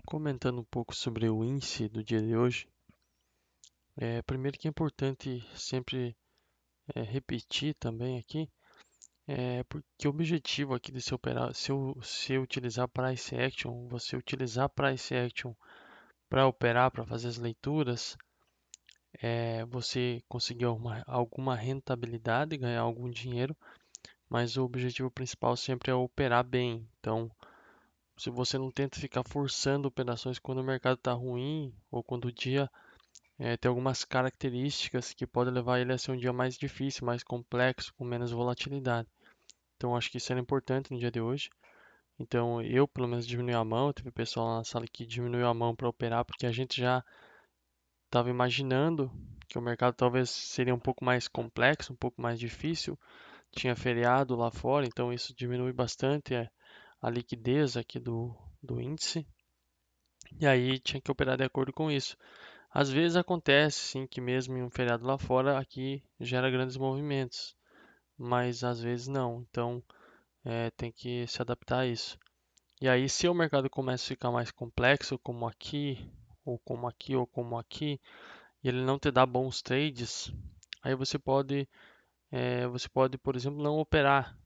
Comentando um pouco sobre o índice do dia de hoje, primeiro que é importante sempre repetir também aqui, porque o objetivo aqui de se operar, se eu utilizar Price Action, você utilizar Price Action para operar, para fazer as leituras, você conseguir alguma rentabilidade, ganhar algum dinheiro, mas o objetivo principal sempre é operar bem. Então, se você não tenta ficar forçando operações quando o mercado está ruim ou quando o dia tem algumas características que podem levar ele a ser um dia mais difícil, mais complexo, com menos volatilidade. Então, acho que isso era importante no dia de hoje. Então, eu, pelo menos, diminui a mão. Teve pessoal lá na sala que diminuiu a mão para operar, porque a gente já estava imaginando que o mercado talvez seria um pouco mais complexo, um pouco mais difícil. Tinha feriado lá fora, então isso diminui bastante a liquidez aqui do índice. E aí tinha que operar de acordo com isso. Às vezes acontece, sim, que mesmo em um feriado lá fora, aqui gera grandes movimentos, mas às vezes não. Então, tem que se adaptar a isso. E aí, se o mercado começa a ficar mais complexo, como aqui, ou como aqui, ou como aqui, e ele não te dá bons trades, aí você pode, por exemplo, não operar,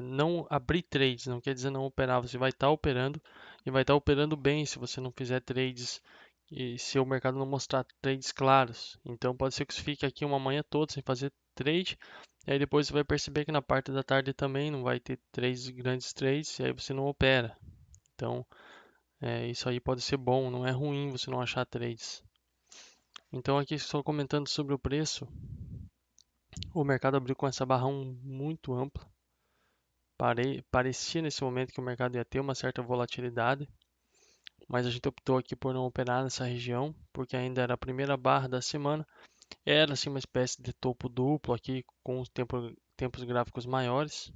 não abrir trades, não quer dizer não operar, você vai estar operando e vai estar operando bem se você não fizer trades e se o mercado não mostrar trades claros. Então pode ser que você fique aqui uma manhã toda sem fazer trade, e aí depois você vai perceber que na parte da tarde também não vai ter três grandes trades, e aí você não opera. Então, isso aí pode ser bom, não é ruim você não achar trades. Então aqui só comentando sobre o preço, o mercado abriu com essa barrão muito ampla. Parecia nesse momento que o mercado ia ter uma certa volatilidade, mas a gente optou aqui por não operar nessa região, porque ainda era a primeira barra da semana. Era assim uma espécie de topo duplo aqui com os tempos gráficos maiores,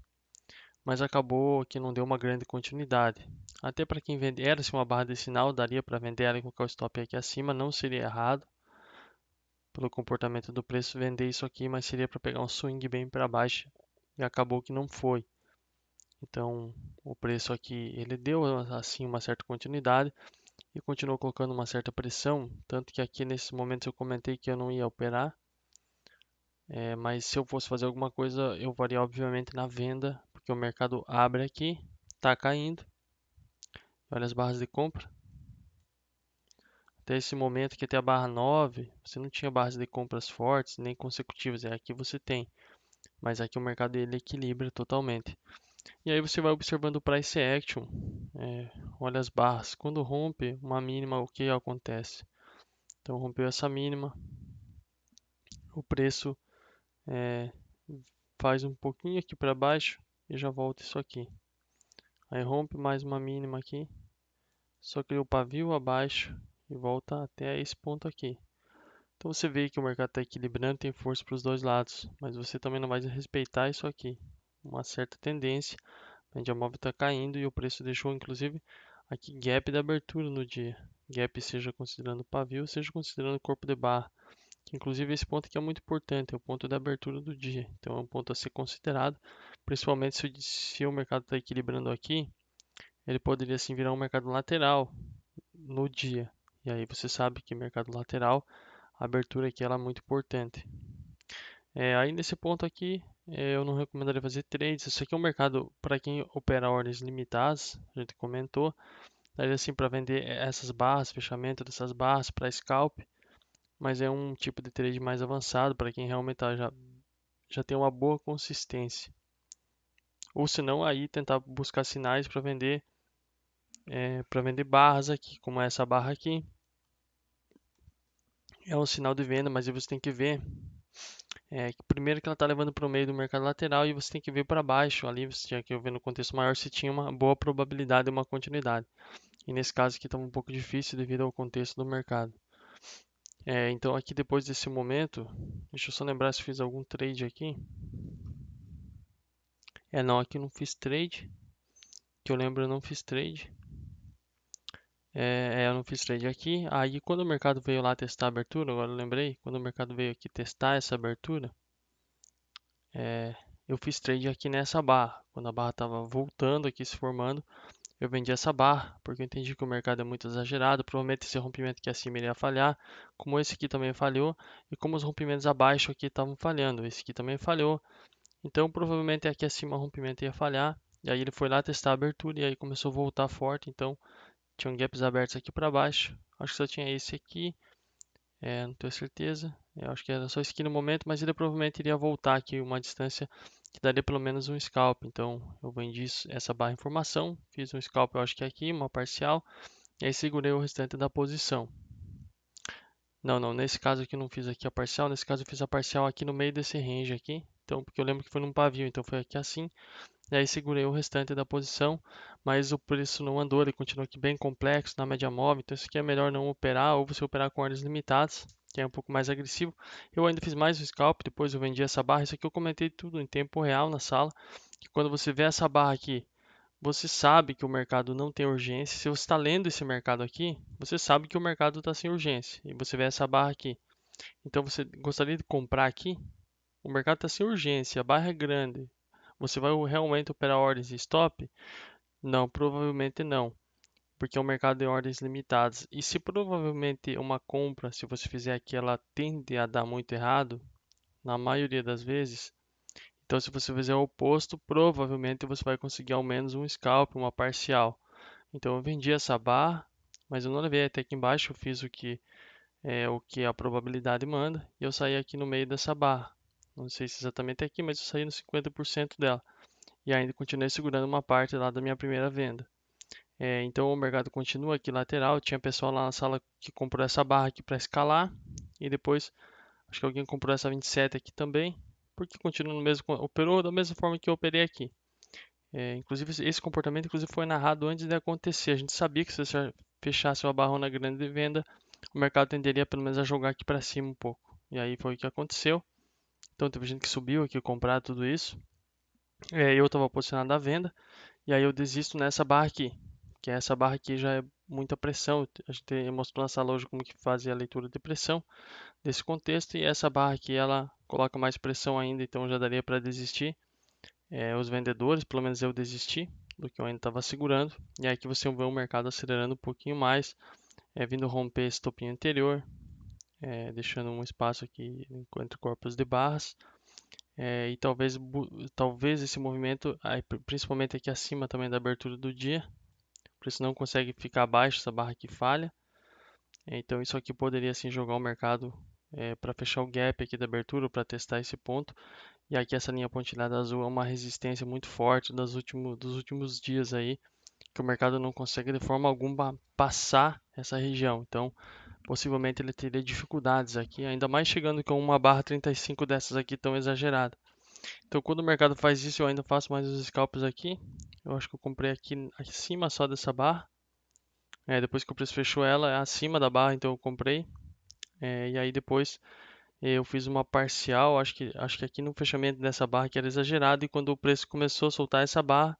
mas acabou que não deu uma grande continuidade. Até para quem vende, era assim uma barra de sinal, daria para vender ela e colocar o stop aqui acima, não seria errado pelo comportamento do preço vender isso aqui, mas seria para pegar um swing bem para baixo e acabou que não foi. Então, o preço aqui ele deu assim uma certa continuidade e continuou colocando uma certa pressão, tanto que aqui nesse momento eu comentei que eu não ia operar, mas se eu fosse fazer alguma coisa, eu faria obviamente na venda, porque o mercado abre aqui, está caindo. Olha as barras de compra. Até esse momento que até a barra 9, você não tinha barras de compras fortes nem consecutivas, aqui você tem, mas aqui o mercado ele equilibra totalmente. E aí você vai observando o price action, olha as barras. Quando rompe uma mínima, o que acontece? Então rompeu essa mínima, o preço é, faz um pouquinho aqui para baixo e já volta isso aqui. Aí rompe mais uma mínima aqui, só cria o pavio abaixo e volta até esse ponto aqui. Então você vê que o mercado está equilibrando, tem força para os dois lados, mas você também não vai respeitar isso aqui. Uma certa tendência, a média móvel está caindo e o preço deixou inclusive aqui gap de abertura no dia. Gap seja considerando pavio, seja considerando corpo de barra. Inclusive esse ponto aqui é muito importante, é o ponto de abertura do dia. Então é um ponto a ser considerado, principalmente se o mercado está equilibrando aqui, ele poderia sim virar um mercado lateral no dia. E aí você sabe que mercado lateral, a abertura aqui ela é muito importante. Aí nesse ponto aqui, eu não recomendaria fazer trades. Isso aqui é um mercado para quem opera ordens limitadas, a gente comentou. Daí assim para vender essas barras, fechamento dessas barras para scalp, mas é um tipo de trade mais avançado para quem realmente já tem uma boa consistência. Ou se não, aí tentar buscar sinais para vender barras aqui, como essa barra aqui. É um sinal de venda, mas aí você tem que ver que primeiro que ela está levando para o meio do mercado lateral e você tem que ver para baixo. Ali você tinha que ver no contexto maior se tinha uma boa probabilidade de uma continuidade. E nesse caso aqui estava um pouco difícil devido ao contexto do mercado. Então aqui depois desse momento, deixa eu só lembrar se fiz algum trade aqui. Não, aqui não fiz trade. Que eu lembro eu não fiz trade. Eu não fiz trade aqui. Aí quando o mercado veio lá testar a abertura, agora eu lembrei, quando o mercado veio aqui testar essa abertura, eu fiz trade aqui nessa barra. Quando a barra estava voltando aqui, se formando, eu vendi essa barra, porque eu entendi que o mercado é muito exagerado, provavelmente esse rompimento aqui acima iria falhar, como esse aqui também falhou, e como os rompimentos abaixo aqui estavam falhando, esse aqui também falhou, então provavelmente aqui acima o rompimento ia falhar, e aí ele foi lá testar a abertura, e aí começou a voltar forte, então tinham gaps abertos aqui para baixo, acho que só tinha esse aqui, não tenho certeza. Eu acho que era só esse aqui no momento, mas ele provavelmente iria voltar aqui uma distância que daria pelo menos um scalp. Então eu vendi essa barra informação, fiz um scalp, eu acho que é aqui, uma parcial, e aí segurei o restante da posição. Não, não, nesse caso aqui eu não fiz aqui a parcial, nesse caso eu fiz a parcial aqui no meio desse range aqui. Então, porque eu lembro que foi num pavio, então foi aqui assim. E aí segurei o restante da posição, mas o preço não andou, ele continua aqui bem complexo na média móvel, então isso aqui é melhor não operar, ou você operar com ordens limitadas, que é um pouco mais agressivo. Eu ainda fiz mais um scalp, depois eu vendi essa barra, isso aqui eu comentei tudo em tempo real na sala, que quando você vê essa barra aqui, você sabe que o mercado não tem urgência, se você está lendo esse mercado aqui, você sabe que o mercado está sem urgência, e você vê essa barra aqui. Então você gostaria de comprar aqui? O mercado está sem urgência, a barra é grande. Você vai realmente operar ordens de stop? Não, provavelmente não, porque é um mercado de ordens limitadas. E se provavelmente uma compra, se você fizer aqui, ela tende a dar muito errado, na maioria das vezes, então se você fizer o oposto, provavelmente você vai conseguir ao menos um scalp, uma parcial. Então eu vendi essa barra, mas eu não levei até aqui embaixo, eu fiz o que a probabilidade manda, e eu saí aqui no meio dessa barra. Não sei se exatamente aqui, mas eu saí no 50% dela. E ainda continuei segurando uma parte lá da minha primeira venda. Então o mercado continua aqui lateral. Tinha pessoal lá na sala que comprou essa barra aqui para escalar. E depois, acho que alguém comprou essa 27 aqui também. Porque continua no mesmo, operou da mesma forma que eu operei aqui. Inclusive, esse comportamento inclusive, foi narrado antes de acontecer. A gente sabia que se você fechasse uma barrona grande de venda, o mercado tenderia pelo menos a jogar aqui para cima um pouco. E aí foi o que aconteceu. Então teve gente que subiu aqui comprar tudo isso. Eu estava posicionado à venda. E aí eu desisto nessa barra aqui, que essa barra aqui já é muita pressão. A gente mostrou nessa loja como que fazia a leitura de pressão desse contexto e essa barra aqui ela coloca mais pressão ainda, então já daria para desistir. Os vendedores, pelo menos eu desisti do que eu ainda estava segurando. E aí que você vê o mercado acelerando um pouquinho mais, vindo romper esse topinho anterior, deixando um espaço aqui entre corpos de barras. E talvez esse movimento, principalmente aqui acima também da abertura do dia, o preço não consegue ficar abaixo, essa barra aqui falha. Então isso aqui poderia sim jogar o mercado para fechar o gap aqui da abertura, para testar esse ponto. E aqui essa linha pontilhada azul é uma resistência muito forte dos últimos dias aí, que o mercado não consegue de forma alguma passar essa região. Então possivelmente ele teria dificuldades aqui, ainda mais chegando com uma barra 35 dessas aqui tão exagerada. Então quando o mercado faz isso, eu ainda faço mais os scalps aqui. Eu acho que eu comprei aqui acima só dessa barra. Depois que o preço fechou ela, é acima da barra, então eu comprei. E aí depois eu fiz uma parcial, acho que aqui no fechamento dessa barra que era exagerado, e quando o preço começou a soltar essa barra,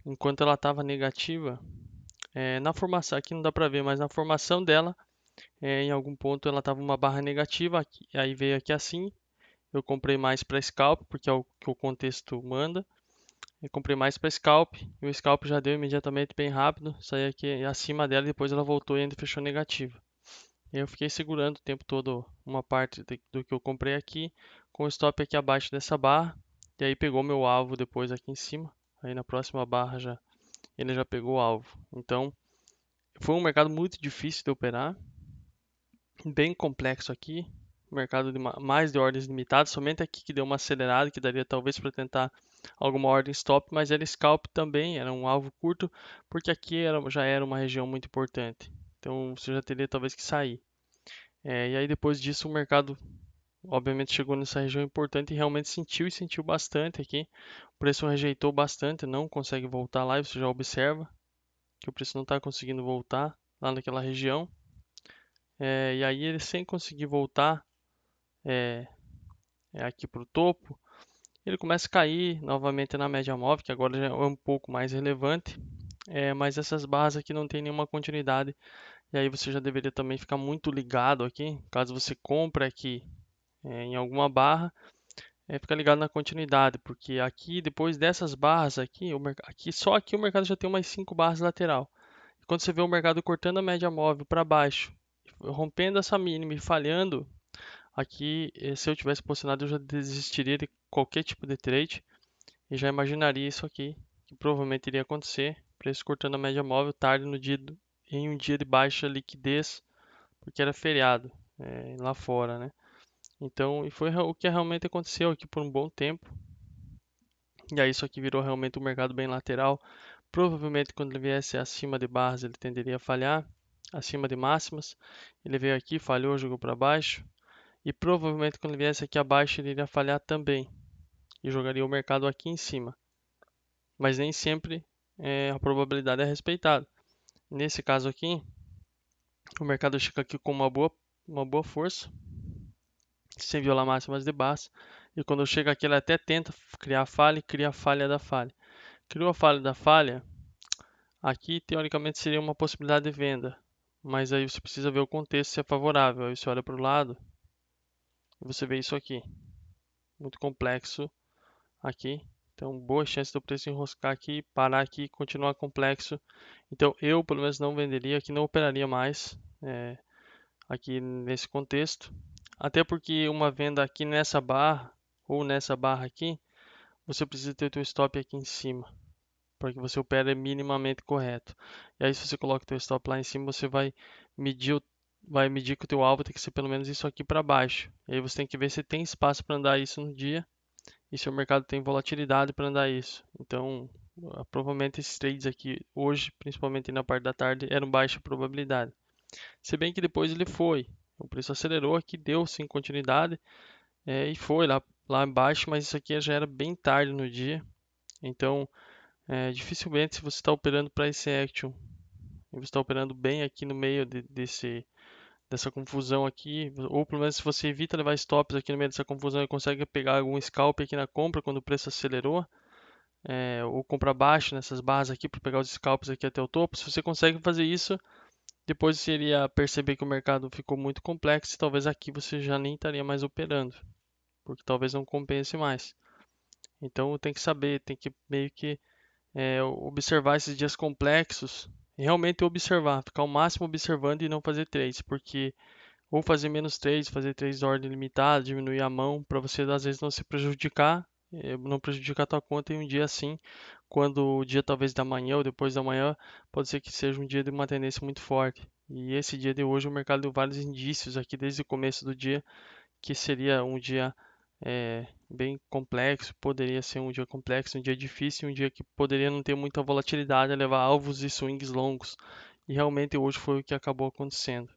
enquanto ela estava negativa, na formação, aqui não dá para ver, mas na formação dela, em algum ponto ela estava uma barra negativa, aqui, aí veio aqui assim, eu comprei mais para scalp, porque é o que o contexto manda. Eu comprei mais para scalp, e o scalp já deu imediatamente bem rápido, saí aqui acima dela e depois ela voltou e ainda fechou negativa. Eu fiquei segurando o tempo todo uma parte do que eu comprei aqui, com o stop aqui abaixo dessa barra, e aí pegou meu alvo depois aqui em cima. Aí na próxima barra ele já pegou o alvo. Então foi um mercado muito difícil de operar, bem complexo aqui, mercado mais de ordens limitadas, somente aqui que deu uma acelerada, que daria talvez para tentar alguma ordem stop, mas era scalp também, era um alvo curto, porque aqui já era uma região muito importante. Então você já teria talvez que sair. E aí depois disso o mercado obviamente chegou nessa região importante e realmente sentiu e sentiu bastante aqui. O preço rejeitou bastante, não consegue voltar lá e você já observa que o preço não está conseguindo voltar lá naquela região. E aí ele sem conseguir voltar é, aqui para o topo, ele começa a cair novamente na média móvel, que agora já é um pouco mais relevante. Mas essas barras aqui não tem nenhuma continuidade. E aí você já deveria também ficar muito ligado aqui, caso você compre aqui em alguma barra, ficar ligado na continuidade, porque aqui, depois dessas barras aqui, só aqui o mercado já tem umas 5 barras lateral. E quando você vê o mercado cortando a média móvel para baixo, rompendo essa mínima e falhando, aqui, se eu tivesse posicionado, eu já desistiria de qualquer tipo de trade e já imaginaria isso aqui, que provavelmente iria acontecer, preço cortando a média móvel tarde no dia, em um dia de baixa liquidez, porque era feriado lá fora, né? Então, e foi o que realmente aconteceu aqui por um bom tempo. E aí isso aqui virou realmente um mercado bem lateral. Provavelmente quando ele viesse acima de barras ele tenderia a falhar, acima de máximas. Ele veio aqui, falhou, jogou para baixo. E provavelmente quando ele viesse aqui abaixo ele iria falhar também. E jogaria o mercado aqui em cima. Mas nem sempre a probabilidade é respeitada. Nesse caso aqui, o mercado chega aqui com uma boa força, sem violar máximas de barras. E quando chega aqui, ele até tenta criar falha e cria a falha da falha. Criou a falha da falha, aqui teoricamente seria uma possibilidade de venda. Mas aí você precisa ver o contexto se é favorável. Aí você olha para o lado e você vê isso aqui. Muito complexo aqui. Então, boa chance do preço enroscar aqui, parar aqui e continuar complexo. Então, eu pelo menos não venderia aqui, não operaria mais aqui nesse contexto. Até porque uma venda aqui nessa barra ou nessa barra aqui, você precisa ter o seu stop aqui em cima, para que você opere minimamente correto. E aí se você coloca o teu stop lá em cima, você vai medir que o teu alvo tem que ser pelo menos isso aqui para baixo. E aí você tem que ver se tem espaço para andar isso no dia e se o mercado tem volatilidade para andar isso. Então, provavelmente esses trades aqui hoje, principalmente na parte da tarde, eram baixa probabilidade. Se bem que depois ele foi, o preço acelerou aqui, deu sim continuidade e foi lá embaixo, mas isso aqui já era bem tarde no dia. Então, dificilmente se você está operando para esse action, e você está operando bem aqui no meio dessa confusão aqui, ou pelo menos se você evita levar stops aqui no meio dessa confusão e consegue pegar algum scalp aqui na compra quando o preço acelerou, ou comprar baixo nessas barras aqui para pegar os scalps aqui até o topo, se você consegue fazer isso, depois você iria perceber que o mercado ficou muito complexo e talvez aqui você já nem estaria mais operando, porque talvez não compense mais. Então tem que saber, tem que meio que observar esses dias complexos, realmente observar, ficar o máximo observando e não fazer trades, porque ou fazer menos trades, fazer trades de ordem limitada, diminuir a mão, para você às vezes não se prejudicar, não prejudicar a tua conta em um dia assim, quando o dia talvez da manhã ou depois da manhã, pode ser que seja um dia de uma tendência muito forte. E esse dia de hoje o mercado deu vários indícios aqui desde o começo do dia que seria um dia bem complexo, poderia ser um dia complexo, um dia difícil, um dia que poderia não ter muita volatilidade, levar alvos e swings longos. E realmente hoje foi o que acabou acontecendo.